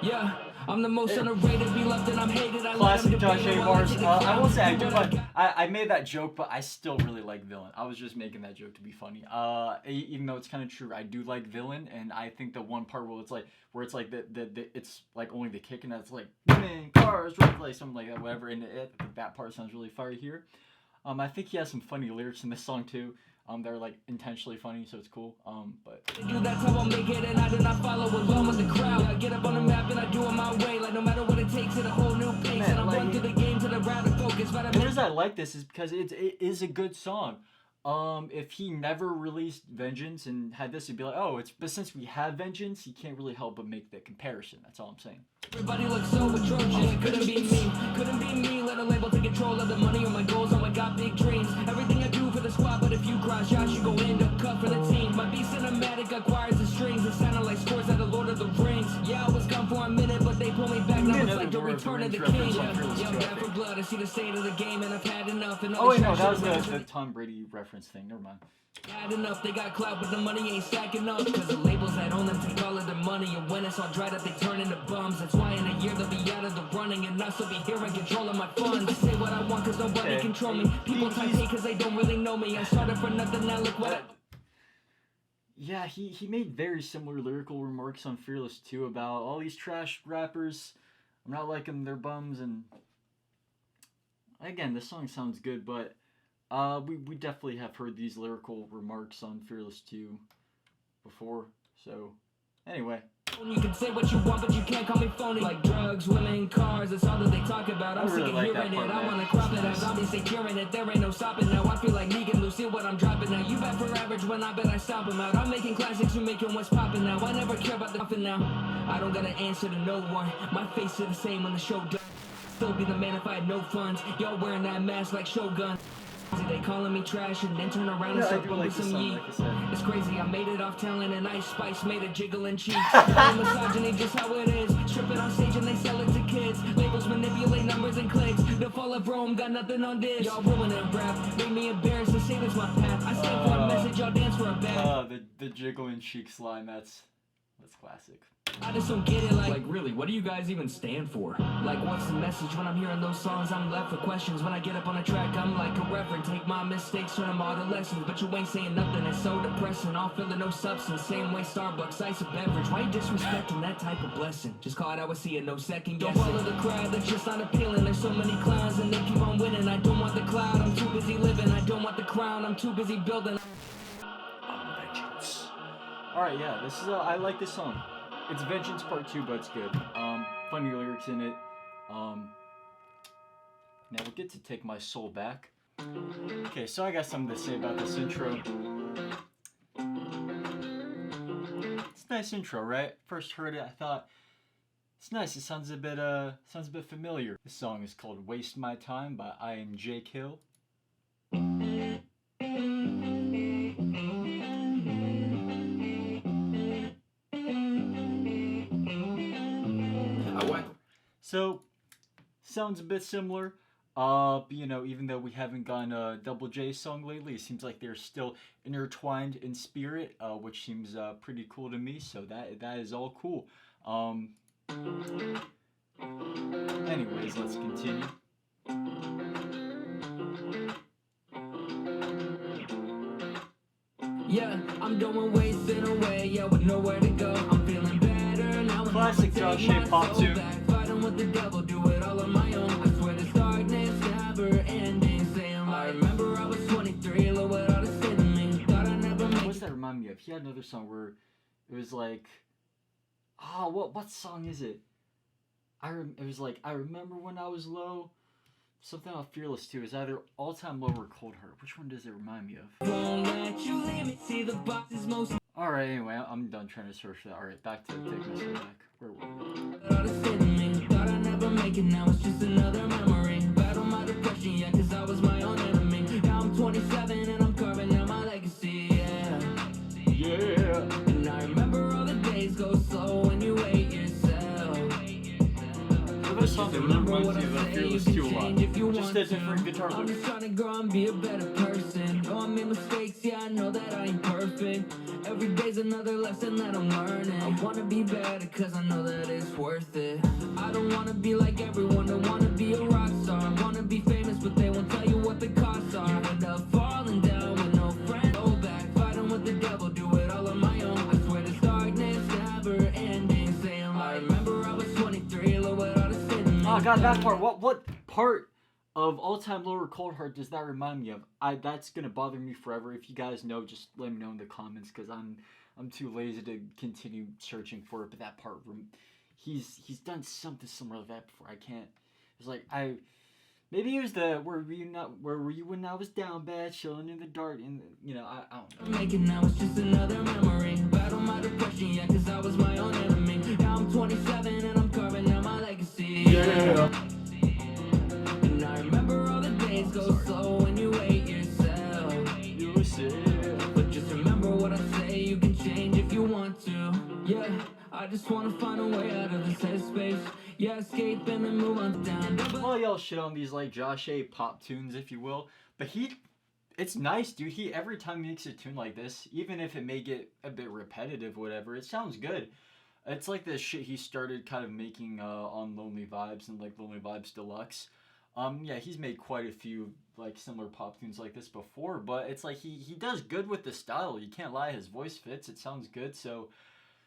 Yeah, I'm the most underrated, beloved, and I'm hated. I Classic Josh A. bars. I will say I made that joke, but I still really like Villain. I was just making that joke to be funny. Even though it's kind of true, I do like Villain, and I think the one part where it's like it's like only the kick, and that's like women, cars, like something like that, whatever. And that part sounds really fire here. I think he has some funny lyrics in this song too. They're like intentionally funny, so it's cool. But that's how I make it, and I do not follow along with the crowd. I get up on the map and I do it my way, like no matter what it takes, at a whole new pace. Man, and I run through the game to the round of focus. The reason I like this is because it is a good song. If he never released Vengeance and had this, he'd be like, oh, but since we have Vengeance, he can't really help but make the comparison. That's all I'm saying. Everybody looks so atrocious. Couldn't be me. Let a label take control of the money or my goals. I got big dreams. Everything I do for the squad, but if you cross Josh, you go end up cut for the team. My beat cinematic acquires the strings. It sounded like scores out of Lord of the Rings. Yeah, I was gone for a minute, but they pulled me back. Now it's like the return of the king. Yeah, back for blood. I see the state of the game, and I've had enough. And oh wait, no, that was the Tom Brady reference thing. Never mind. Had enough, they got clout, but the money ain't stacking up. Cause the labels that own them take all of their money. And when it's all dried up, they turn into bums. That's why in a year they'll be out of the running. And I'll still be here in control of my funds. I say what I want cause nobody control me. People type hate cause they don't really know me. I started for nothing, now look what Yeah, he made very similar lyrical remarks on Fearless 2 about all these trash rappers. I'm not liking their bums, and again, this song sounds good, but we definitely have heard these lyrical remarks on Fearless 2 before, so anyway. You can say what you want, but you can't call me phony. Like drugs, women, cars, that's all that they talk about. I'm really sick of like hearing part, it. I man. wanna crop it out. Zombies say curing it. There ain't no stopping now. I feel like Negan, Lucy, what I'm dropping now. You bet for average when I bet I stop them out. I'm making classics, you making what's popping now. I never care about the nothing now. I don't gotta answer to no one. My face is the same when the show done. Still be the man if I had no funds. Y'all wearing that mask like Shogun. They calling me trash and then turn around and start bumping some yeet. It's crazy, I made it off talent and Ice Spice made it jiggle and cheat. Misogyny just how it is. Strip it on stage and they sell it to kids. Labels manipulate numbers and clicks. The fall of Rome, got nothing on this. Y'all ruining rap, made me embarrassed, the same as my path. I stand for a message, y'all dance for a bat. The jiggling cheeks line, that's classic. I just don't get it, like really, what do you guys even stand for? Like, what's the message when I'm hearing those songs? I'm left with questions. When I get up on a track, I'm like a reverend. Take my mistakes, turn them all to lessons. But you ain't saying nothing, it's so depressing. All feeling no substance, same way Starbucks, ice a beverage. Why you disrespecting that type of blessing? Just call it how I see it, no second guessing. Don't follow the crowd, that's just not appealing. There's so many clowns and they keep on winning. I don't want the cloud, I'm too busy living. I don't want the crown, I'm too busy building. Alright, yeah, this is I like this song. It's Vengeance Part 2, but it's good. Funny lyrics in it. Now we'll get to Take My Soul Back. Okay, so I got something to say about this intro. It's a nice intro, right? First heard it, I thought it's nice. It sounds a bit familiar. This song is called "Waste My Time" by I Am Jake Hill. So, sounds a bit similar. You know, even though we haven't gotten a Double J song lately, it seems like they're still intertwined in spirit, which seems pretty cool to me. So that is all cool. Anyways, let's continue. Yeah, I'm doing wasting away, yeah, with nowhere to go. I'm feeling better now. Classic Josh A. Pop tune. Fighting with the devil, do it all on my own. I swear this darkness never ending. Saying, I remember I was 23, look what all this did to me. Thought I never make it. What's that remind me of? He had another song where it was like, what song is it? It was like, I remember when I was low. Something about Fearless too. Is either All Time Low or Cold Heart. Which one does it remind me of? Won't let you leave me. See the box is most. Alright, anyway, I'm done trying to search that. Alright, back to Take My Soul Back. Where were we? Thought I never make it, now it's just another memory. Battle my depression, yeah, cause I was my own enemy. Now I'm 27 and I'm carving out my legacy, yeah. Yeah. And I remember all the days go slow when you hate yourself. So this song that reminds me of Fearless 2 a lot. Just a different guitar I'm lick. just trying to grow and be a better person. Know I made mistakes, yeah, I know that I ain't perfect. Every day's another lesson that I'm learning. I wanna be better cause I know that it's worth it. I don't wanna be like everyone, don't wanna be a rock star. I wanna be famous but they won't tell you what the costs are. You end up falling down with no friend. Go back, fighting with the devil, do it all on my own. I swear this darkness never ending. Saying I remember I was 23, look what all this did to me. Oh god, that part. What part of All Time Low or Cold Heart does that remind me of? That's gonna bother me forever. If you guys know, just let me know in the comments, because I'm too lazy to continue searching for it. But that part, he's done something similar to that before. I can't. It's like maybe it was the where were you when I was down bad, chilling in the dark, and you know I don't know. Making now it's just another memory. Battle my depression, yeah, cause I was my own enemy. Now I'm 27 and I'm carving out my legacy. Yeah. And I remember all the days go slow when you hate yourself. But just remember what I say, you can change if you want to. Yeah, I just wanna find a way out of this headspace. Yeah, escape and then move on down. Well, y'all shit on these like Josh A. Pop tunes, if you will, but it's nice, dude. He every time he makes a tune like this, even if it may get a bit repetitive, whatever, it sounds good. It's like the shit he started kind of making on Lonely Vibes and like Lonely Vibes Deluxe. Yeah, he's made quite a few like similar pop tunes like this before, but it's like he does good with the style. You can't lie, his voice fits. It sounds good, so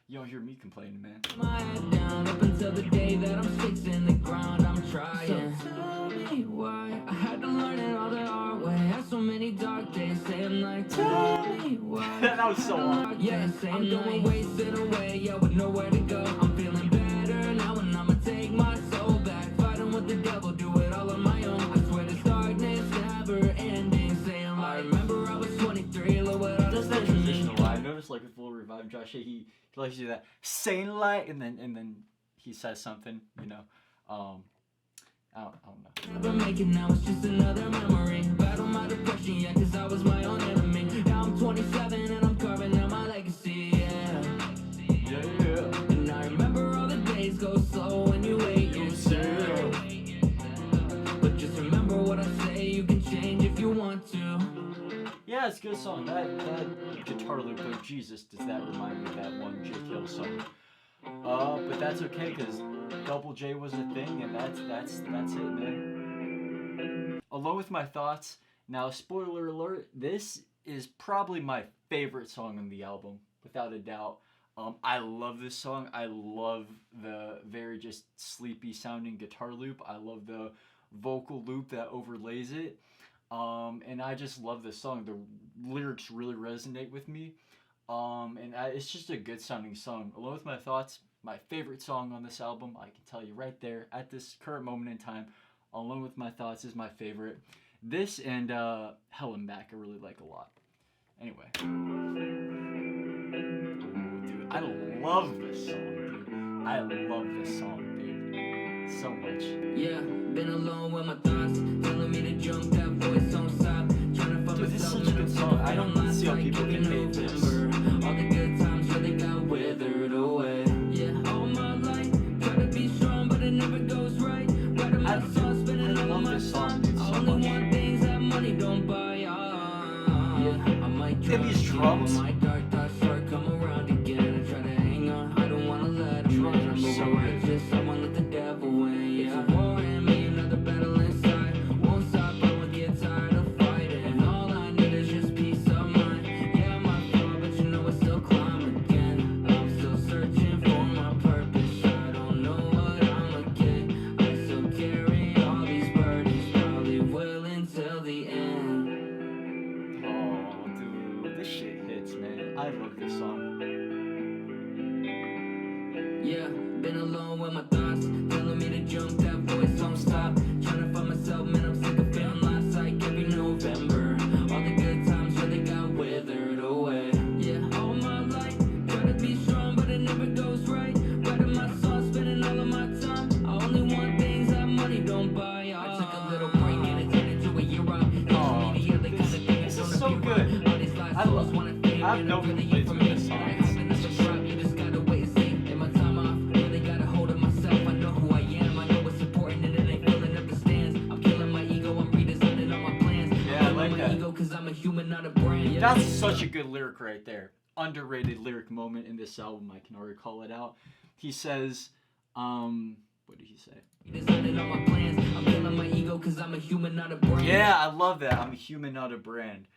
you don't hear me complaining, man. My head down up until the day that I'm fixing the ground. I'm trying. So tell me why I had to learn it all the hard way. Had so many dark days saying like, tell me why. That was so long. Yeah, I'm going wasted away, yeah, with nowhere to go. I'm feeling better now and I'ma take my soul back. Fighting with the devil, do it all on my own. I swear this darkness never ending. Saying I remember I was 23, look what I Does that transition a lot? I noticed like with Lil Revive, Josh A, he likes to do that sane light, and then he says something, you know. I don't know. Never make it now, it's just another memory. Battle my depression, yeah, cause I was my own enemy. Now I'm 27 and I'm carving out my legacy, yeah. Yeah. And I remember all the days go slow when you hate yourself. But just want to. Yeah, it's a good song. That guitar loop, though, Jesus, does that remind me of that one J. Kill song. But that's okay, because Double J was a thing, and that's it, man. Along with my thoughts, now, spoiler alert, this is probably my favorite song on the album, without a doubt. I love this song. I love the very just sleepy sounding guitar loop. I love the vocal loop that overlays it. And I just love this song. The lyrics really resonate with me. It's just a good sounding song. Along with my thoughts, my favorite song on this album, I can tell you right there at this current moment in time, Along with My Thoughts is my favorite. This and Hell and Back I really like a lot. Anyway. Dude, I love this song, dude. I love this song, dude. So much. Yeah, been alone with my thoughts, telling me to jump, that voice don't stop. Trying to find Dude, this is myself such a good song. I don't see how people can hate this. All the good times really got withered away. Yeah, all my life, try to be strong, but it never goes right. Writing my songs, spending all my time. I only want things that money don't buy. Yeah, I might try these drums. my dark thoughts start come around again. I try to hang on, I don't wanna let them in. I'm so righteous, I won't let the devil win. Yeah, war in me, another battle inside. Won't stop, I won't get tired of fighting. All I need is just peace of mind. Yeah, my fault, but you know I still climb again. I'm still searching for my purpose. I don't know what I'ma get. I still carry all these burdens, probably will until the end. Oh, dude, this shit hits, man. I love this song. Yeah, been alone with my thoughts, telling me to jump, that voice don't stop. Trying to find myself, man, I'm sick of feeling lost like every November. All the good times really got withered away. Yeah, all my life, try to be strong, but it never goes right. Writing my songs, spending all of my time. I only want things that money don't buy. I took a little break and it turned into a year off. Oh, dude, this is so good. I have no complaints with this song. You just gotta wait and see. In my time off, really got a hold of myself. I know who I am. I know what's important, and it ain't filling up the stands. I'm killing my ego. I'm redesigning all my plans. Yeah, I like my that. ego 'cause I'm a human, not a brand. Yeah. That's such a good lyric right there. Underrated lyric moment in this album. I can already call it out. He says, what did he say? Redesigning all my plans. I'm killing my ego 'cause I'm a human, not a brand. Yeah, I love that. I'm a human, not a brand.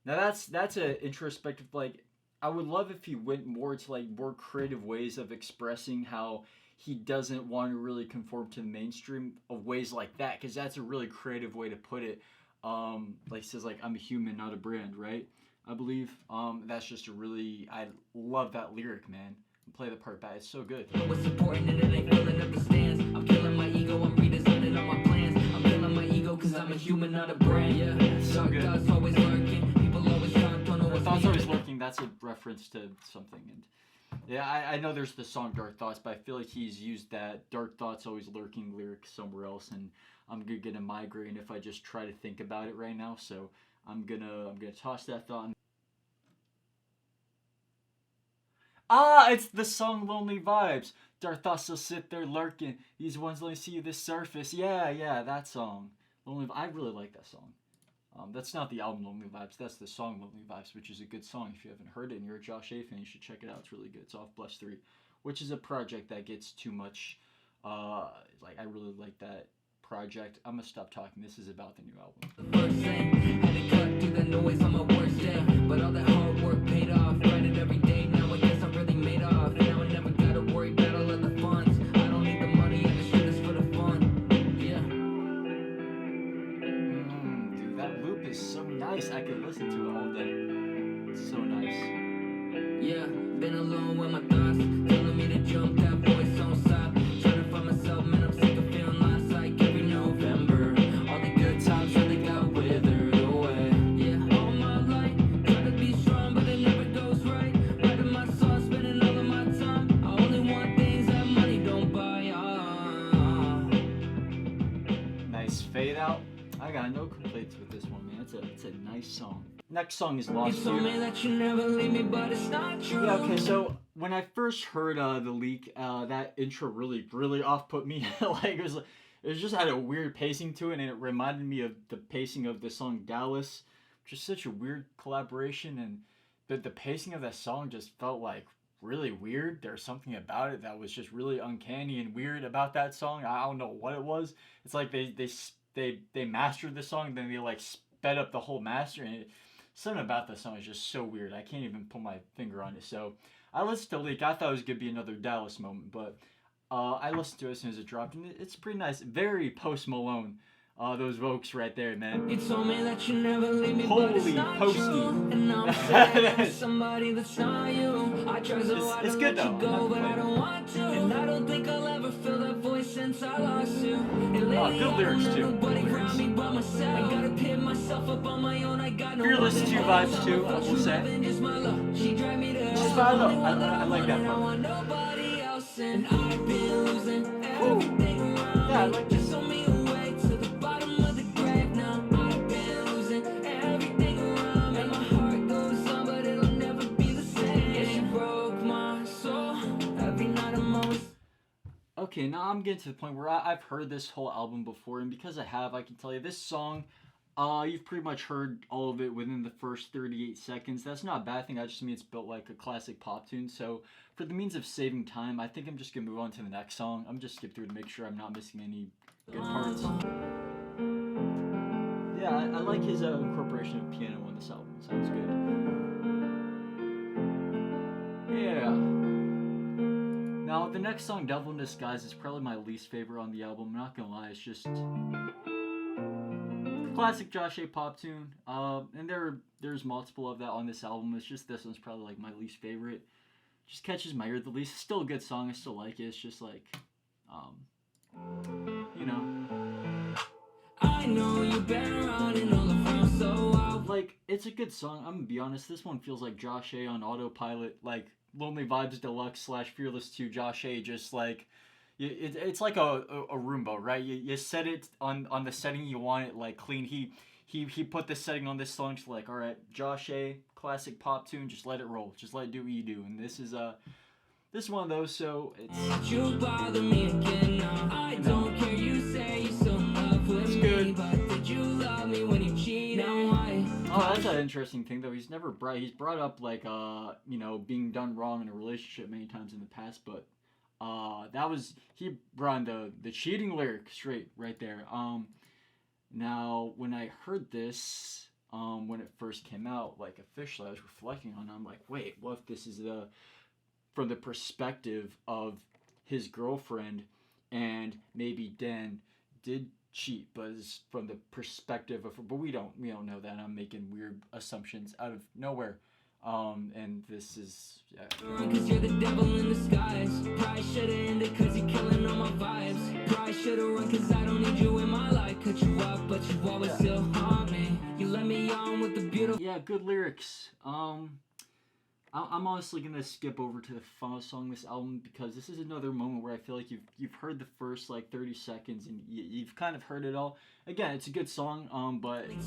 Now that's a introspective, like, I would love if he went more to like more creative ways of expressing how he doesn't want to really conform to the mainstream of ways like that, because that's a really creative way to put it. Like he says, like, I'm a human, not a brand, right? I believe. That's just a really, I love that lyric, man. Play the part back. It's so good. I know what's important, and it ain't filling up the stands. I'm killing my ego. I'm redesigning all my plans. I'm killing my ego 'cause I'm a human, not a brand. Yeah, So good. Thoughts always lurking. People always talk, don't know what's Thoughts me. Always Lurking, that's a reference to something. And yeah, I know there's the song Dark Thoughts, but I feel like he's used that Dark Thoughts Always Lurking lyric somewhere else, and I'm gonna get a migraine if I just try to think about it right now. So I'm gonna toss that thought. It's the song Lonely Vibes. Dark thoughts still sit there lurking. These ones only see the surface. Yeah, that song. I really like that song. That's not the album Lonely Vibes. That's the song Lonely Vibes, which is a good song. If you haven't heard it and you're a Josh A fan, you should check it out. It's really good. It's off Bless 3, which is a project that gets too much. I really like that project. I'm gonna stop talking. This is about the new album. The first thing, had to cut through the noise on my worst day. But all that hard work paid off. Write it every day. Now I guess I'm really made off. Now I never gotta worry about all of the funds. I don't need the money. I just do this for the fun. Yeah. Dude, that loop is so nice. I could listen to it all day. It's so nice. Yeah, been alone with my thoughts, telling me to jump, that voice don't stop. Trying to find myself, man, I'm sick of feeling lost like every November. All the good times really got withered away. Yeah, all my life, try to be strong, but it never goes right. Writing my songs, spending all of my time. I only want things that money don't buy. Nice fade out. I got no complaints with this one, man. It's a nice song. Next song is Lost You told me You. that you never leave me, but it's not true. Yeah, okay, so when I first heard the leak, that intro really off put me. Like it It just had a weird pacing to it, and it reminded me of the pacing of the song Dallas, which is such a weird collaboration, and the pacing of that song just felt like really weird. There's something about it that was just really uncanny and weird about that song. I don't know what it was. It's like they mastered the song, and then they like sped up the whole master, and something about the song is just so weird. I can't even put my finger on it. So I listened to Leak. I thought it was gonna be another Dallas moment, but I listened to it as soon as it dropped, and it's pretty nice. Very Post Malone. Those vocals right there, man. You told me that you never leave me, Holy but it's not Posty. true. And now I'm saying to somebody that's not you. I try so hard It's to good let you though. go, but I don't want to. And I don't think I'll ever feel that voice since I lost you. And lately, good lyrics, I don't too. have nobody Good around me but myself. I gotta pick myself up on my own. I got no Fearless one 2 vibes too, I will say. Just my love. She dragged me to Just fine though. I like that I part. want nobody else, and I've been losing everything around Yeah, I me. like Just this. told me away to the bottom of the grave now. I've been losing everything around me. And my heart goes on, but it'll never be the same. Yeah, she broke my soul. Every night I'm always. Okay, now I'm getting to the point where I've heard this whole album before, and because I have, I can tell you this song, you've pretty much heard all of it within the first 38 seconds. That's not a bad thing. I just mean it's built like a classic pop tune. So for the means of saving time, I think I'm just gonna move on to the next song. I'm just skip through to make sure I'm not missing any good parts. Yeah, I like his incorporation of piano on this album. Sounds good. Yeah. Now, the next song, Devil in Disguise, is probably my least favorite on the album. I'm not gonna lie, it's just classic Josh A pop tune. And there's multiple of that on this album. It's just this one's probably like my least favorite. Just catches my ear the least. It's still a good song. I still like it. It's just like, you know. I know you've been around and all around, so like, it's a good song. I'm gonna be honest. This one feels like Josh A on autopilot. Like Lonely Vibes Deluxe / Fearless 2 Josh A. Just like. It's like a Roomba, right? You set it on the setting you want it, like clean. He put the setting on this song, so like, all right, Josh A, classic pop tune, just let it roll, just let it do what you do. And this is one of those, so it's. You bother me again now. I don't care. You say you're so in love with It's me, good. but did you love me when you cheated? Oh, that's an interesting thing though. He's brought up like being done wrong in a relationship many times in the past, but. He brought the cheating lyric straight right there. Now when I heard this, when it first came out, like officially, I was reflecting on it. I'm like, wait, what if this is from the perspective of his girlfriend, and maybe Dan did cheat, but it's from the perspective of her. But we don't know that. I'm making weird assumptions out of nowhere. And this is, yeah. Cause you're the devil in disguise. Probably should've ended cause you're killing all my vibes. Probably should've run cause I don't need you in my life. Cut you up, but you always still haunt me. You let me on with the beautiful. Yeah, good lyrics. I'm honestly gonna skip over to the final song of this album because this is another moment where I feel like you've heard the first like 30 seconds and you've kind of heard it all. Again, it's a good song, but it's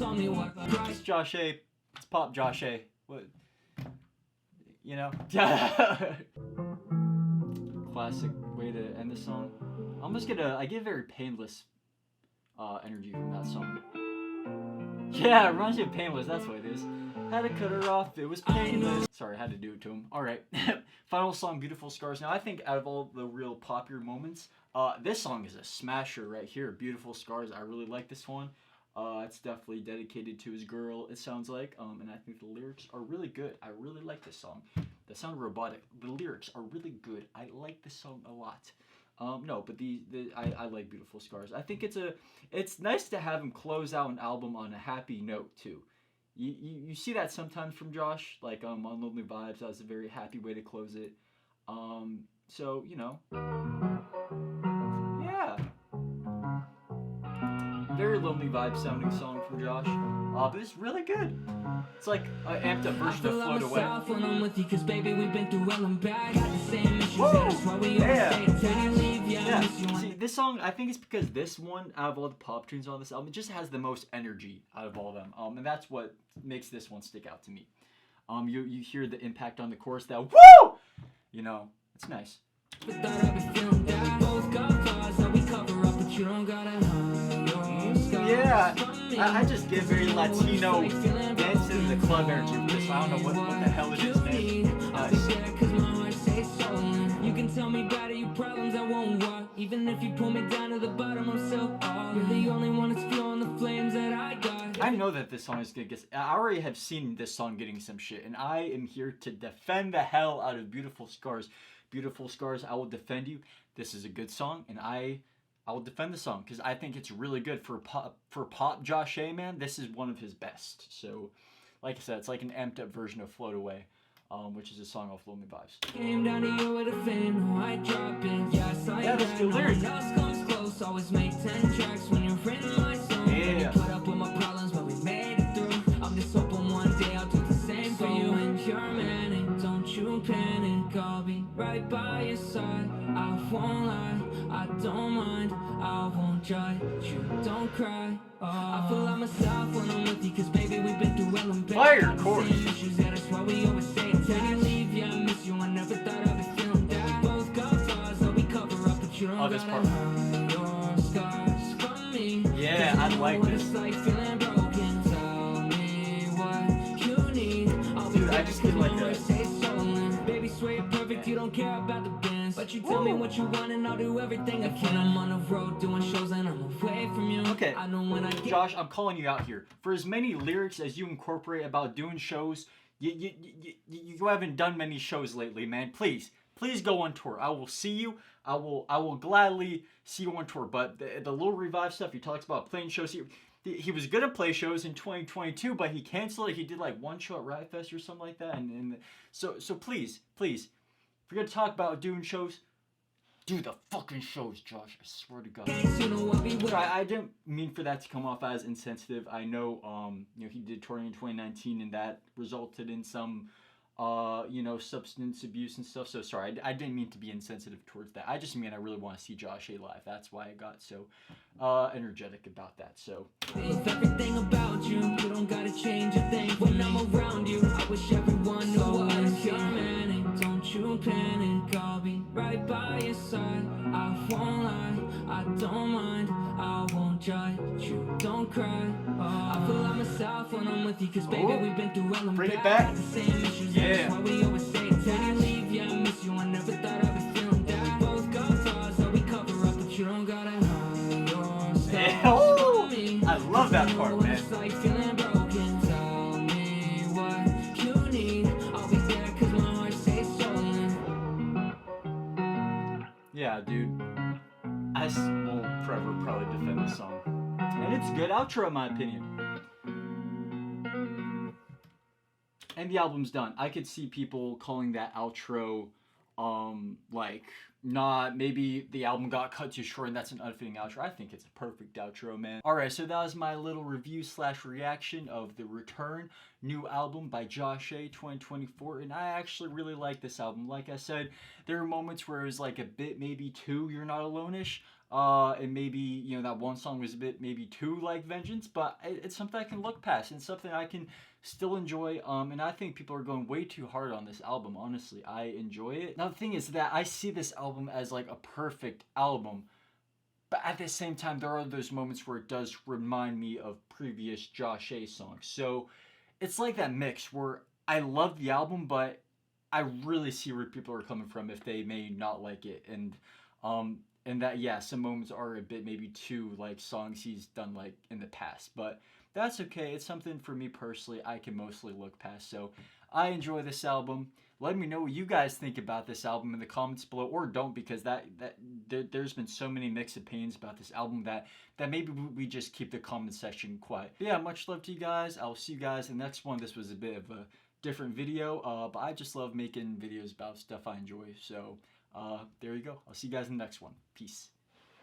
Josh A. It's pop Josh A. What? You know? Classic way to end the song. I get very painless energy from that song. Yeah, it reminds me of Painless, that's what it is. Had to cut her off, it was painless. Sorry, I had to do it to him. Alright, final song, Beautiful Scars. Now, I think out of all the real popular moments, this song is a smasher right here. Beautiful Scars, I really like this one. It's definitely dedicated to his girl, it sounds like, and I think the lyrics are really good. I really like this song. They sound robotic. The lyrics are really good. I like this song a lot. No, but I like Beautiful Scars. I think it's nice to have him close out an album on a happy note too. You see that sometimes from Josh, like on Lonely Vibes. That was a very happy way to close it. So yeah. Very Lonely Vibe sounding song from Josh. But it's really good. It's like an amped up version of Float Away. When I'm with you, cause baby, we've been through hell and back. Got the same issues, that's why we Yeah. See, this song, I think it's because this one, out of all the pop tunes on this album, it just has the most energy out of all of them. And that's what makes this one stick out to me. You hear the impact on the chorus, that woo! It's nice. But thought I'd be feeling bad. We both got flaws, how we cover up the but you don't gotta hide your scars. Yeah, From me. I just get very Latino dance in the club energy with this. I don't know what the hell it is, man. I'll be there 'cause my heart stays stolen. You can tell me about your problems, I won't walk. Even if you pull me down to the bottom, I'm still all. You're the only one that's fueling the flames that I got. I know that this song is gonna get. I already have seen this song getting some shit, and I am here to defend the hell out of Beautiful Scars. Beautiful Scars, I will defend you. This is a good song, and I will defend the song because I think it's really good for pop Josh A, man. This is one of his best. So, like I said, it's like an amped up version of Float Away, which is a song off Lil Revive. Came down to you with a fan, no, I drop it. Yes, I that's good lyrics. No one else comes close, always make 10 tracks when you're in my song. Yeah. Put up with my problems, but we made it through. I'm just hoping one day I'll do the same for you. And you're manic, don't you panic. I'll be right by your side. I won't lie, I don't mind. I won't judge you, don't cry. I feel like myself when I'm with you, cause baby we've been through hell and back. Fire, of course. Issues, yeah, that's why we always stay attached. When you leave, yeah, I miss you, I never thought I'd be feeling that. We both got flaws that we cover up, but you don't this gotta part. hide your scars from me. Yeah, I like What this. it's like feeling broken, tell me what you need. I'll be Dude, I there just 'cause get like my a- heart stays stolen. Baby, swear you're perfect, you don't care about the bands. But you tell me what you want and I'll do everything I can. I'm on the road doing shows and I'm away from you. Okay, I know when I get Josh, I'm calling you out here. For as many lyrics as you incorporate about doing shows, you haven't done many shows lately, man. Please go on tour. I will see you. I will gladly see you on tour. But the Lil Revive stuff, he talks about playing shows. He was gonna play shows in 2022, but he canceled it. He did like one show at Riot Fest or something like that. And so please, if you're gonna talk about doing shows, do the fucking shows, Josh. I swear to God. you know I'll be with I didn't mean for that to come off as insensitive. I know, he did touring in 2019, and that resulted in some, substance abuse and stuff. So sorry, I didn't mean to be insensitive towards that. I just mean I really want to see Josh A live. That's why I got so energetic about that. So. With everything about you, you don't gotta change a thing. When I'm around you, I wish everyone knew what you're manic. Don't you panic, I'll be right by your side. I won't lie, I don't mind. I won't judge you, don't cry. I feel like myself when I'm with you, cause baby we've been through hell and Bring it back. back. The same issues, Yeah. that's why we always stay attached. When you leave, yeah, I miss you, I never thought I'd be feeling that. We both got flaws that we cover up, but you don't gotta hide your scars. Oh, I love that part, man. It's like feeling broken. Tell me what you need. I'll be there 'cause my heart stays stolen. Yeah, dude. I will forever probably defend this song. And it's a good outro in my opinion. And the album's done. I could see people calling that outro, maybe the album got cut too short and that's an unfitting outro. I think it's a perfect outro, man. Alright, so that was my little review / reaction of The Return, new album by Josh A, 2024, and I actually really like this album. Like I said, there are moments where it was like a bit maybe too You're Not Alone-ish, and maybe, that one song was a bit maybe too like Vengeance, but it's something I can look past and something I can still enjoy, and I think people are going way too hard on this album. Honestly, I enjoy it. Now the thing is that I see this album as like a perfect album, but at the same time there are those moments where it does remind me of previous Josh A songs. So it's like that mix where I love the album, but I really see where people are coming from if they may not like it, and that, yeah, some moments are a bit maybe too like songs he's done like in the past, but that's okay. It's something for me personally I can mostly look past. So I enjoy this album. Let me know what you guys think about this album in the comments below, or don't, because there's been so many mixed opinions about this album that maybe we just keep the comment section quiet. But yeah, much love to you guys. I'll see you guys in the next one. This was a bit of a different video, but I just love making videos about stuff I enjoy. So there you go. I'll see you guys in the next one. Peace.